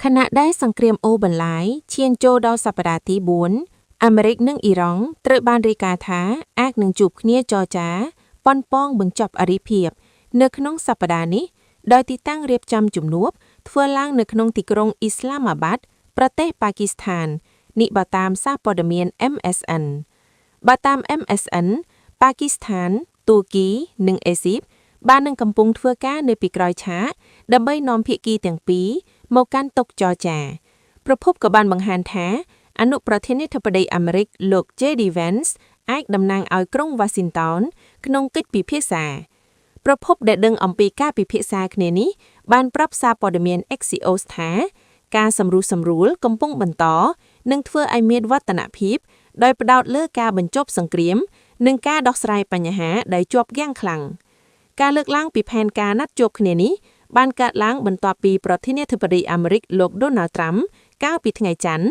ខណៈដែលសង្គ្រាមអូបន្លាយឈានចូលដល់សប្តាហ៍ទី4អាមេរិកនិងអ៊ីរ៉ង់ត្រូវបានរាយការណ៍ថាអាចនឹងជួបគ្នាចរចាប៉ុនប៉ងបញ្ចប់អរិភាពនៅក្នុងសប្តាហ៍នេះដោយទីតាំងរៀបចំជំនួបធ្វើឡើងនៅក្នុងទីក្រុងអ៊ីស្លាមាបាតប្រទេសប៉ាគីស្ថាននេះបើតាមសារព័ត៌មាន MSN បើតាម MSN ប៉ាគីស្ថានទួរគីនិងអេស៊ីបបាននឹងកំពុងធ្វើការនៅពីក្រោយឆាកដើម្បីនាំភាគីទាំងពីរមកកាន់តុចរចាប្រភពក៏បានបង្ហាញថាអនុប្រធានាធិបតីអាមេរិកលោក JD Vance អាចតំណាងឲ្យក្រុង Washington ក្នុងកិច្ចពិភាក្សាប្រភពដែលដឹងអំពីការពិភាក្សាគ្នានេះបានប្រាប់សារព័ត៌មាន Axios ថាការសម្រុះសម្រួលកំពុងបន្តនិងធ្វើឲ្យមានវឌ្ឍនភាពដោយផ្ដោតលើការបញ្ចប់សង្គ្រាមនិងការដោះស្រាយបញ្ហាដែលជាប់គាំងខ្លាំងការលើកឡើងពីផែនការណាត់ជួបគ្នានេះបានកើតឡើងបន្ទាប់ពីប្រធានាធិបតីអាមេរិកលោក Donald Trump កាលពីថ្ងៃច័ន្ទ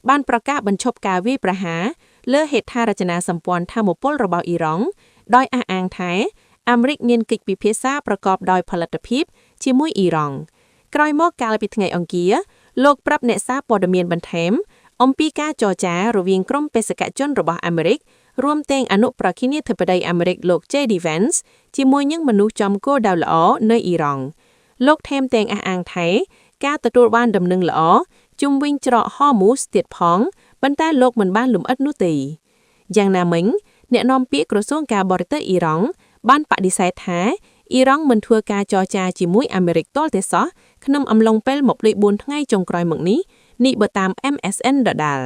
បានប្រកាសបញ្ឈប់ការវាយប្រហារលើហេដ្ឋារចនាសម្ព័ន្ធថាមពលរបស់អ៊ីរ៉ង់ដោយអះអាងថាអាមេរិកមានកិច្ចពិភាក្សាប្រកបដោយផលិតភាពជាមួយអ៊ីរ៉ង់ក្រោយមកកាលពីថ្ងៃអង្គារលោកប្រាប់អ្នកសារព័ត៌មានបន្ថែមអំពីការចរចារវាងក្រុមបេសកជនរបស់អាមេរិករួមទាំងអនុប្រធានាធិបតីអាមេរិកលោក JD Vance ជាមួយនឹងមនុស្សចំគោលដៅល្អនៅអ៊ីរ៉ង់លោកថែមទាំងអះអាងថាការទទួលបានដំណឹងល្អជុំវិញច្រកហ័រមូសទៀតផងប៉ុន្តែលោកមិនបានលម្អិតនោះទេយ៉ាងណាមិញអ្នកនាំពាក្យក្រសួងការបរទេសអ៊ីរ៉ង់បានបដិសេធថាអ៊ីរ៉ង់មិនធ្វើការចរចាជាមួយអាមេរិកទាល់ទេសោះក្នុងអំឡុងពេល24ថ្ងៃចុងក្រោយមកនេះបើតាម MSN ដដែល